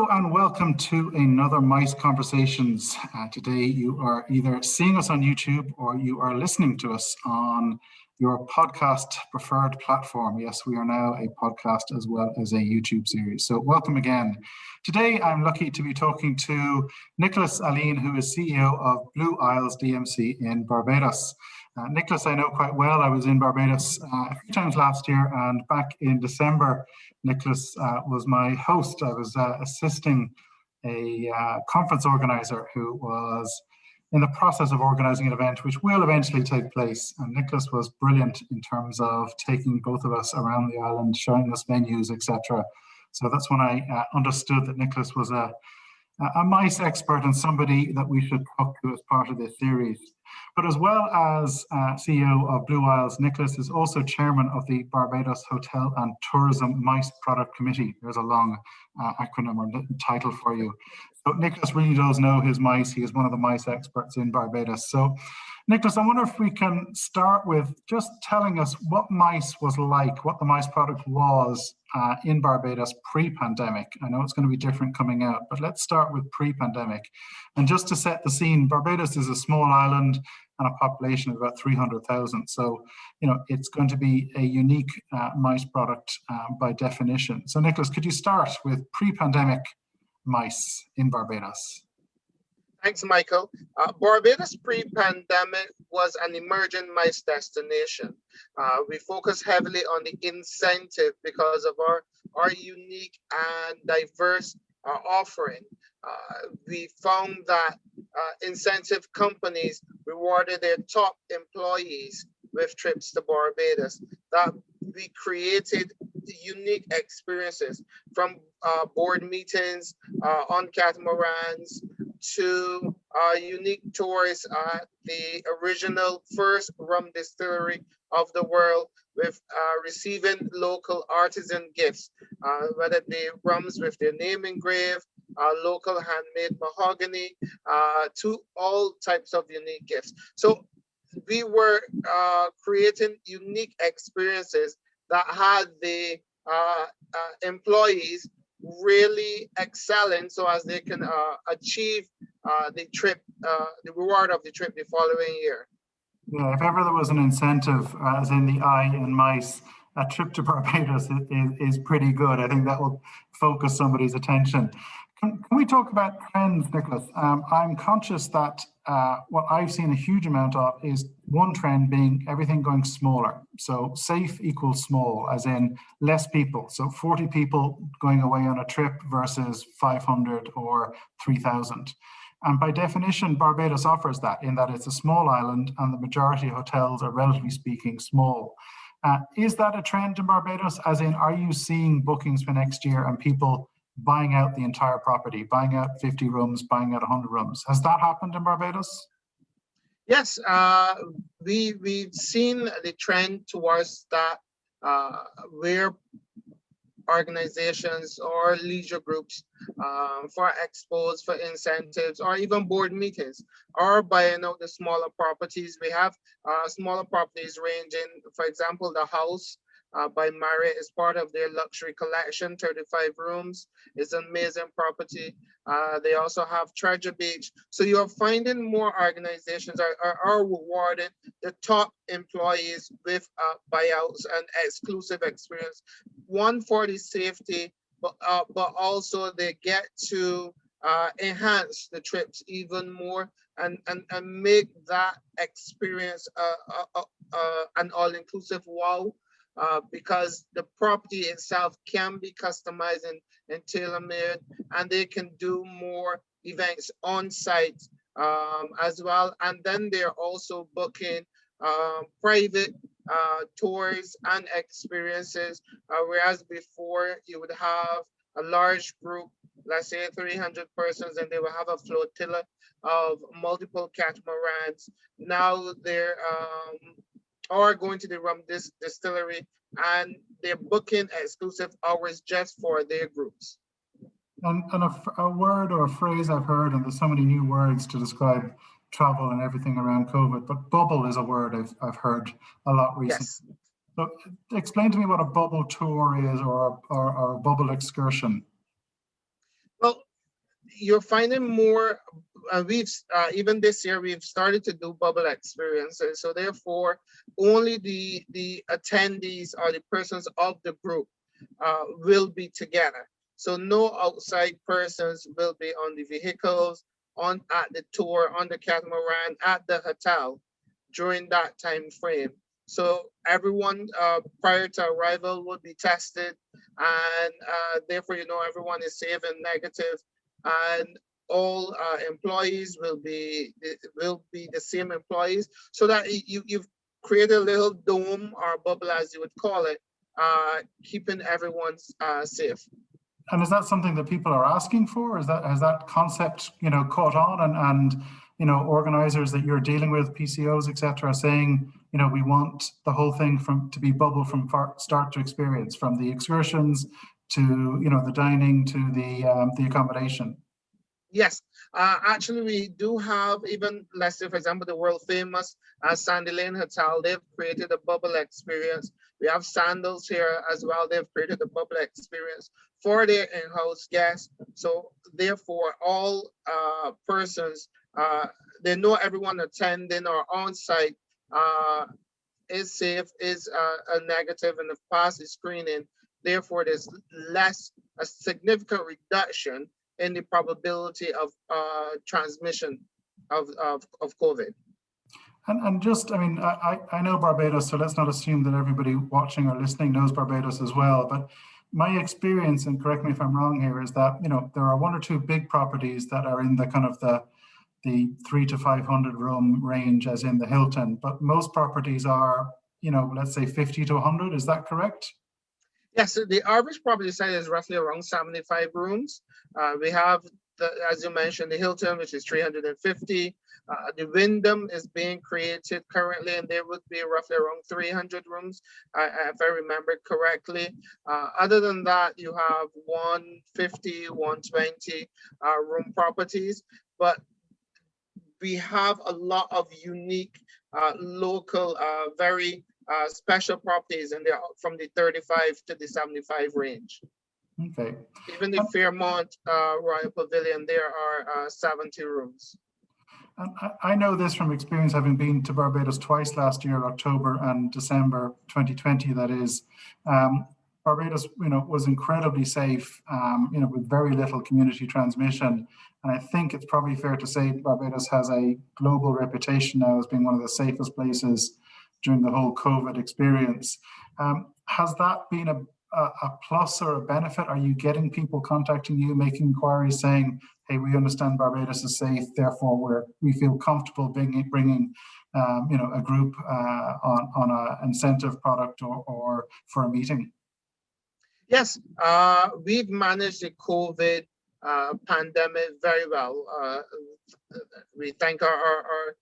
Hello and welcome to another Mice Conversations. Today you are either seeing us on YouTube or you are listening to us on your podcast preferred platform. Yes, we are now a podcast as well as a YouTube series. So welcome again. Today I'm lucky to be talking to Nicholas Alleyne, who is CEO of Blu Isles DMC in Barbados. Nicholas, I know quite well. I was in Barbados a few times last year, and back in December, Nicholas was my host. I was assisting a conference organizer who was in the process of organizing an event which will eventually take place. And Nicholas was brilliant in terms of taking both of us around the island, showing us venues, etc. So that's when I understood that Nicholas was a mice expert and somebody that we should talk to as part of the series. But as well as CEO of Blu Isles, Nicholas is also chairman of the Barbados Hotel and Tourism Mice Product Committee. There's a long acronym or title for you. So Nicholas really does know his mice. He is one of the mice experts in Barbados. So Nicholas, I wonder if we can start with just telling us what mice was like, what the mice product was in Barbados pre-pandemic. I know it's going to be different coming out, but let's start with pre-pandemic. And just to set the scene, Barbados is a small island and a population of about 300,000. So, you know, it's going to be a unique mice product by definition. So Nicholas, could you start with pre-pandemic mice in Barbados? Thanks, Michael. Barbados pre-pandemic was an emerging mice destination. We focus heavily on the incentive because of our unique and diverse offering. We found that incentive companies rewarded their top employees with trips to Barbados. That we created unique experiences from board meetings on catamarans to unique tours at the original first rum distillery of the world, with receiving local artisan gifts, whether it be rums with their name engraved, local handmade mahogany, to all types of unique gifts. So we were creating unique experiences that had the employees really excelling so as they can achieve the trip, the reward of the trip the following year. Yeah, if ever there was an incentive, as in the eye in mice, a trip to Barbados is pretty good. I think that will focus somebody's attention. Can we talk about trends, Nicholas? I'm conscious that what I've seen a huge amount of is one trend being everything going smaller. So safe equals small, as in less people. So 40 people going away on a trip versus 500 or 3,000. And by definition, Barbados offers that in that it's a small island and the majority of hotels are, relatively speaking, small. Is that a trend in Barbados? As in, are you seeing bookings for next year and people buying out the entire property, buying out 50 rooms, buying out 100 rooms? Has that happened in Barbados? Yes, we've seen the trend towards that, where organizations or leisure groups for expos, for incentives, or even board meetings are buying out the smaller properties. We have smaller properties ranging, for example, the house by Marriott is part of their luxury collection, 35 rooms. It's an amazing property. They also have Treasure Beach. So you're finding more organizations are rewarding the top employees with buyouts and exclusive experience. One for the safety, but also they get to enhance the trips even more and make that experience an all-inclusive wow. Because the property itself can be customized and tailor-made, and they can do more events on site as well. And then they're also booking private tours and experiences, whereas before you would have a large group, let's say 300 persons, and they will have a flotilla of multiple catamarans. Now they're are going to the rum distillery and they're booking exclusive hours just for their groups. And a word or a phrase I've heard, and there's so many new words to describe travel and everything around COVID, but bubble is a word I've heard a lot recently. Yes. So explain to me what a bubble tour is or a bubble excursion. Well, you're finding more, we've even this year we've started to do bubble experiences, so therefore only the attendees or the persons of the group will be together. So no outside persons will be on the vehicles, on at the tour, on the catamaran, at the hotel during that time frame. So everyone prior to arrival will be tested, and therefore, you know, everyone is safe and negative, and all employees will be the same employees, so that you've created a little dome or bubble, as you would call it, keeping everyone safe. And is that something that people are asking for? Has that concept, you know, caught on, and you know, organizers that you're dealing with, PCOs, etc., are saying, you know, we want the whole thing to be bubble from start to experience, from the excursions to, you know, the dining to the accommodation? Yes, actually, we do have, even, let's say, for example, the world famous Sandy Lane Hotel. They've created a bubble experience. We have Sandals here as well. They've created a bubble experience for their in-house guests. So therefore, all persons, they know everyone attending or on site is safe, is a negative, and have passed the screening. Therefore, there's a significant reduction in the probability of transmission of COVID. And just, I mean, I know Barbados, so let's not assume that everybody watching or listening knows Barbados as well. But my experience, and correct me if I'm wrong here, is that, you know, there are one or two big properties that are in the kind of the 300 to 500 room range, as in the Hilton. But most properties are, you know, let's say 50 to 100. Is that correct? Yes, so the average property size is roughly around 75 rooms. We have, as you mentioned, the Hilton, which is 350. The Wyndham is being created currently, and there would be roughly around 300 rooms, if I remember correctly. Other than that, you have 150, 120 room properties, but we have a lot of unique, local, very special properties, and they're from the 35 to the 75 range. Okay. Even the Fairmont Royal Pavilion, there are 70 rooms. And I know this from experience, having been to Barbados twice last year, October and December 2020, that is. Barbados, you know, was incredibly safe, you know, with very little community transmission. And I think it's probably fair to say Barbados has a global reputation now as being one of the safest places during the whole COVID experience. Has that been a plus or a benefit? Are you getting people contacting you, making inquiries, saying, "Hey, we understand Barbados is safe, therefore we feel comfortable bringing you know, a group on an incentive product or for a meeting"? Yes, we've managed the COVID pandemic very well. We thank our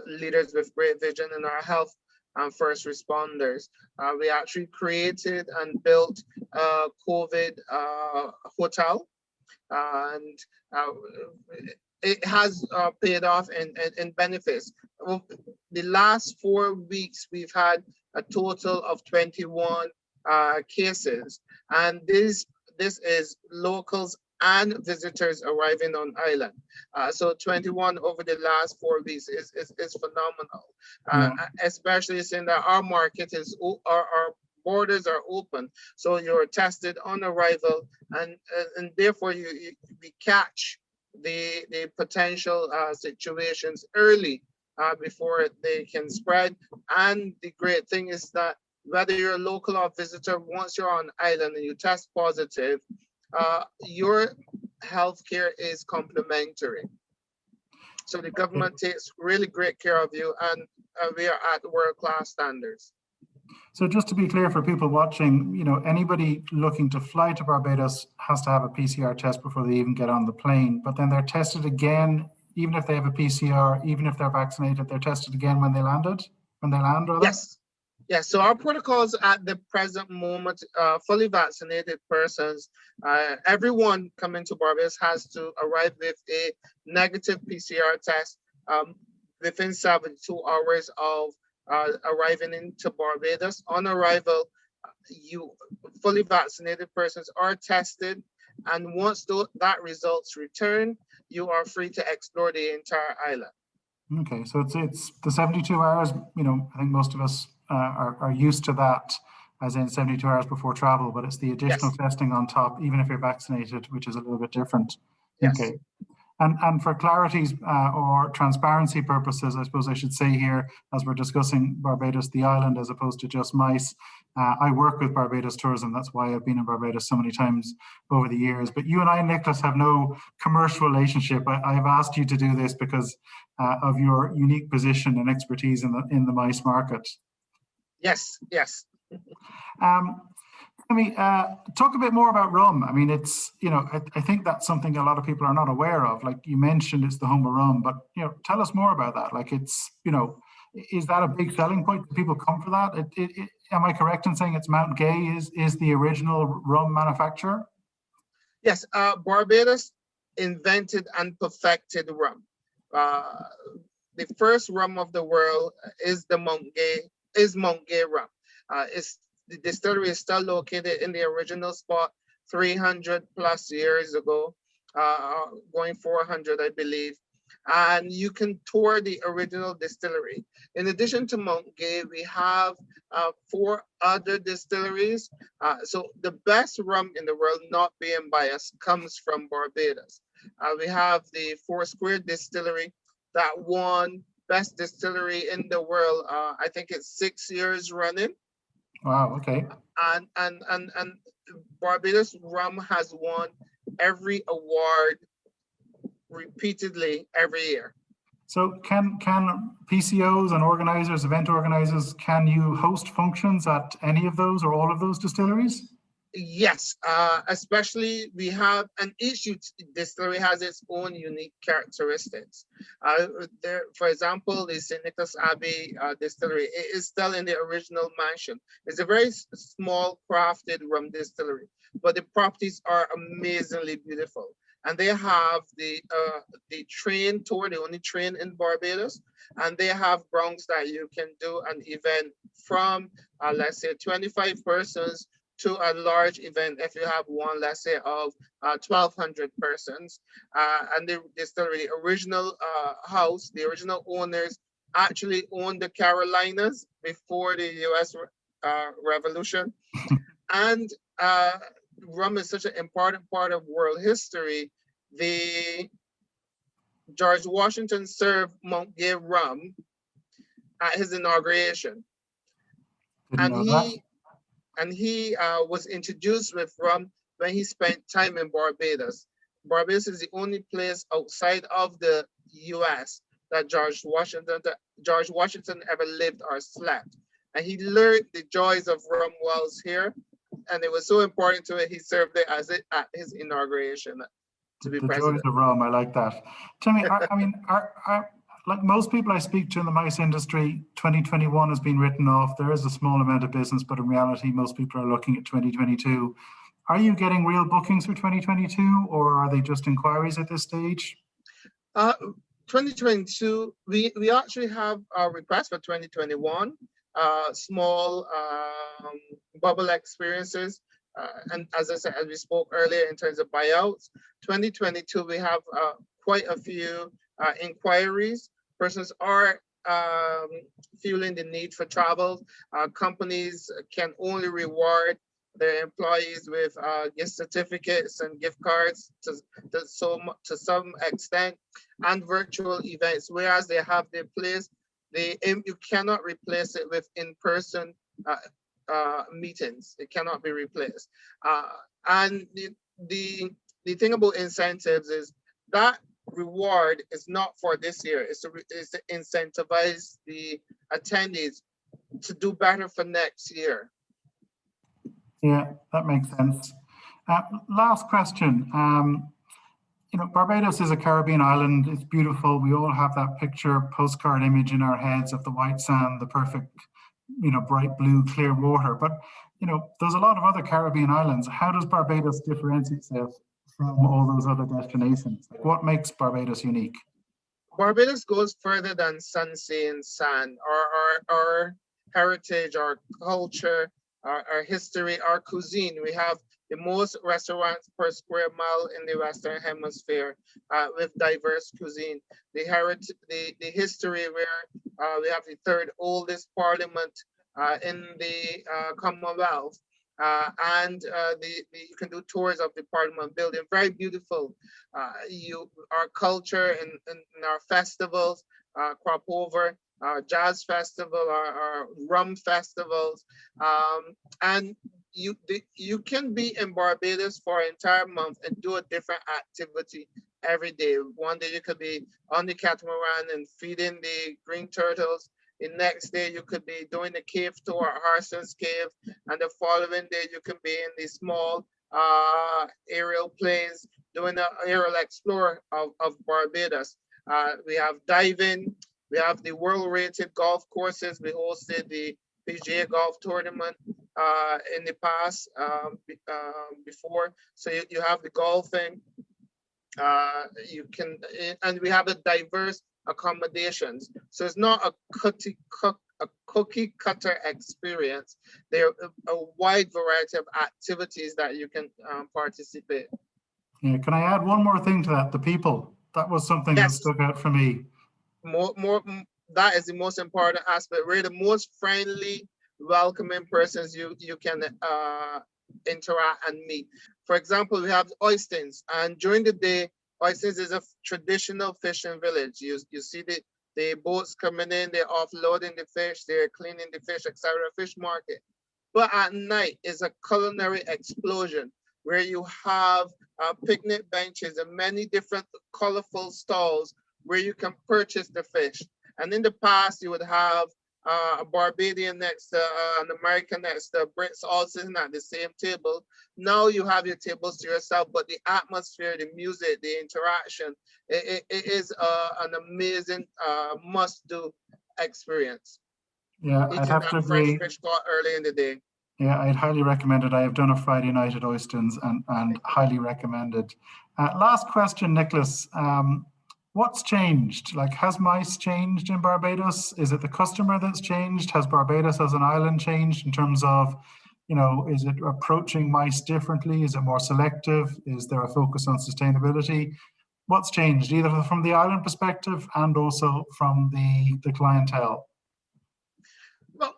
leaders with great vision and our health and first responders. We actually created and built a COVID hotel, and it has paid off in benefits. The last 4 weeks, we've had a total of 21 cases, and this is locals and visitors arriving on island. So 21 over the last 4 weeks is phenomenal, especially since that our market is, our borders are open. So you're tested on arrival, and therefore we catch the potential situations early before they can spread. And the great thing is that whether you're a local or visitor, once you're on island and you test positive, your healthcare is complimentary. So the government takes really great care of you, and we are at world-class standards. So just to be clear for people watching, you know, anybody looking to fly to Barbados has to have a PCR test before they even get on the plane, but then they're tested again, even if they have a PCR, even if they're vaccinated, they're tested again when they land, rather? Yes. Yes, so our protocols at the present moment, fully vaccinated persons, everyone coming to Barbados has to arrive with a negative PCR test within 72 hours of arriving into Barbados. On arrival, you fully vaccinated persons are tested, And once that results return, you are free to explore the entire island. Okay, so it's the 72 hours. You know, I think most of us are used to that, as in 72 hours before travel, but it's the additional Yes, testing on top, even if you're vaccinated, which is a little bit different. yes. Okay. And for clarity's or transparency purposes, I suppose I should say here, as we're discussing Barbados, the island, as opposed to just MICE, I work with Barbados Tourism. That's why I've been in Barbados so many times over the years. But you and I, Nicholas, have no commercial relationship. I've asked you to do this because of your unique position and expertise in the MICE market. Yes, yes. Um, I mean, talk a bit more about rum. I mean, it's, you know, I think that's something a lot of people are not aware of. Like you mentioned, it's the home of rum, but, you know, tell us more about that. Like it's, you know, is that a big selling point? Do people come for that? Am I correct in saying it's Mount Gay is the original rum manufacturer? Yes, Barbados invented and perfected rum. Uh, the first rum of the world is Mount Gay rum. The distillery is still located in the original spot 300 plus years ago, going 400, I believe. And you can tour the original distillery. In addition to Mount Gay, we have 4 other distilleries. So the best rum in the world, not being biased, comes from Barbados. We have the Four Square Distillery that won best distillery in the world. I think it's 6 years running. Wow. Okay. And Barbados rum has won every award repeatedly every year. So can PCOs and organizers, event organizers, can you host functions at any of those or all of those distilleries? Yes, especially we have, and each distillery has its own unique characteristics. For example, the St. Nicholas Abbey distillery is still in the original mansion. It's a very small crafted rum distillery, but the properties are amazingly beautiful. And they have the train tour, the only train in Barbados, and they have grounds that you can do an event from, let's say, 25 persons to a large event if you have one, let's say, of 1,200 persons. And the distillery, the original house, the original owners actually owned the Carolinas before the US Revolution. And rum is such an important part of world history. The George Washington served Mount Gay rum at his inauguration. Didn't know that. And he was introduced with rum when he spent time in Barbados. Barbados is the only place outside of the US that George Washington ever lived or slept. And he learned the joys of rum whilst here. And it was so important to it, he served it at his inauguration to be president. The joys of rum, I like that. Tell me, I mean, like most people I speak to in the MICE industry, 2021 has been written off. There is a small amount of business, but in reality, most people are looking at 2022. Are you getting real bookings for 2022, or are they just inquiries at this stage? 2022, we actually have a request for 2021, small bubble experiences. And as I said, as we spoke earlier in terms of buyouts, 2022, we have quite a few inquiries. Persons are feeling the need for travel. Companies can only reward their employees with gift certificates and gift cards to some extent, and virtual events, whereas they have their place. You cannot replace it with in-person meetings. It cannot be replaced. And the thing about incentives is that reward is not for this year. It's to incentivize the attendees to do better for next year. Yeah, that makes sense. Last question. You know, Barbados is a Caribbean island. It's beautiful. We all have that picture, postcard image in our heads of the white sand, the perfect, you know, bright blue, clear water. But, you know, there's a lot of other Caribbean islands. How does Barbados differentiate itself from all those other destinations? Like, what makes Barbados unique? Barbados goes further than sun, sea, and sand. Our heritage, our culture, our history, our cuisine. We have the most restaurants per square mile in the Western Hemisphere, with diverse cuisine. The history where we have the third oldest parliament in the Commonwealth. You can do tours of the Parliament building. Very beautiful. Our culture and our festivals crop over. Our jazz festival, our rum festivals, and you can be in Barbados for an entire month and do a different activity every day. One day you could be on the catamaran and feeding the green turtles. The next day you could be doing the cave tour at Harson's Cave, and the following day you can be in the small aerial planes doing an aerial explore of Barbados. We have diving. We have the world-rated golf courses. We hosted the PGA golf tournament in the past before. So you have the golfing. And we have a diverse accommodations. So it's not a cookie cutter experience. There are a wide variety of activities that you can participate. Yeah, can I add one more thing to that? The people. That was something that stuck out for me. That is the most important aspect. We're the most friendly, welcoming persons you can interact and meet. For example, we have Oystins, and during the day, Oystins is a traditional fishing village. You see the boats coming in, they're offloading the fish, they're cleaning the fish, etc. Fish market. But at night is a culinary explosion where you have picnic benches and many different colorful stalls where you can purchase the fish. And in the past, you would have a Barbadian next to an American next to Brits all sitting at the same table. Now you have your tables to yourself, but the atmosphere, the music, the interaction, it is an amazing must-do experience. Yeah, I'd have to agree. Fresh fish caught early in the day. Yeah, I'd highly recommend it. I have done a Friday night at Oystins and highly recommend it. Last question, Nicholas. What's changed? Like, has MICE changed in Barbados? Is it the customer that's changed? Has Barbados as an island changed in terms of, is it approaching MICE differently? Is it more selective? Is there a focus on sustainability? What's changed, either from the island perspective and also from the clientele? Well,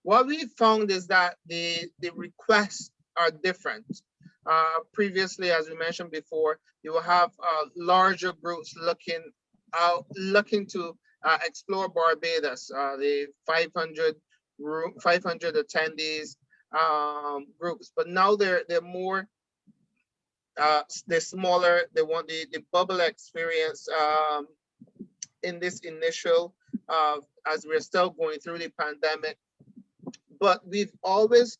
what we found is that the requests are different. Previously, as we mentioned before, you will have larger groups looking to explore Barbados, the 500 attendees groups. But now they're more, they're smaller. They want the bubble experience in this initial, as we're still going through the pandemic. But we've always,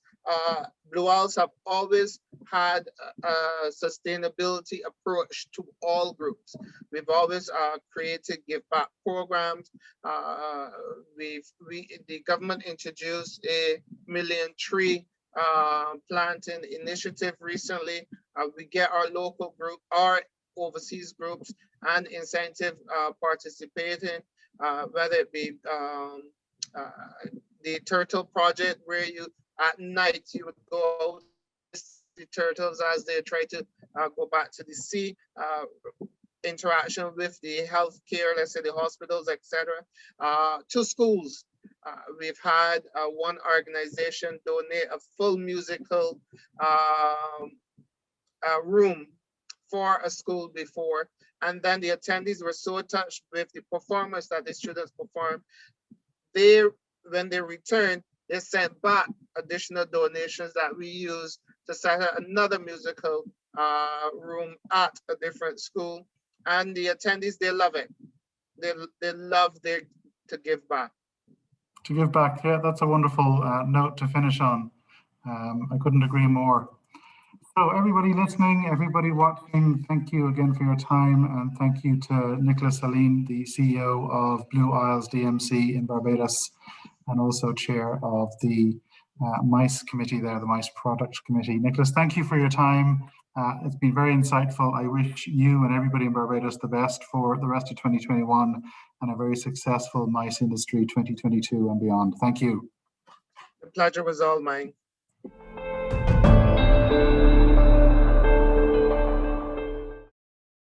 Blu Isles have always had a sustainability approach to all groups. We've always created give back programs. The government introduced a 1 million tree planting initiative recently. We get our local group, our overseas groups, and incentive participating, whether it be the turtle project, where you at night you would go out the turtles as they try to go back to the sea, interaction with the healthcare, let's say the hospitals, etc. To schools, we've had one organization donate a full musical room for a school before, and then the attendees were so touched with the performance that the students performed. When they returned, they sent back additional donations that we use to set up another musical room at a different school. And the attendees, they love it. They love to give back. To give back, yeah, that's a wonderful note to finish on. I couldn't agree more. So everybody listening, everybody watching, thank you again for your time, and thank you to Nicholas Alleyne, the CEO of Blu Isles DMC in Barbados, and also chair of the MICE committee there, the MICE product committee. Nicholas, thank you for your time. It's been very insightful. I wish you and everybody in Barbados the best for the rest of 2021 and a very successful MICE industry 2022 and beyond. Thank you. The pleasure was all mine.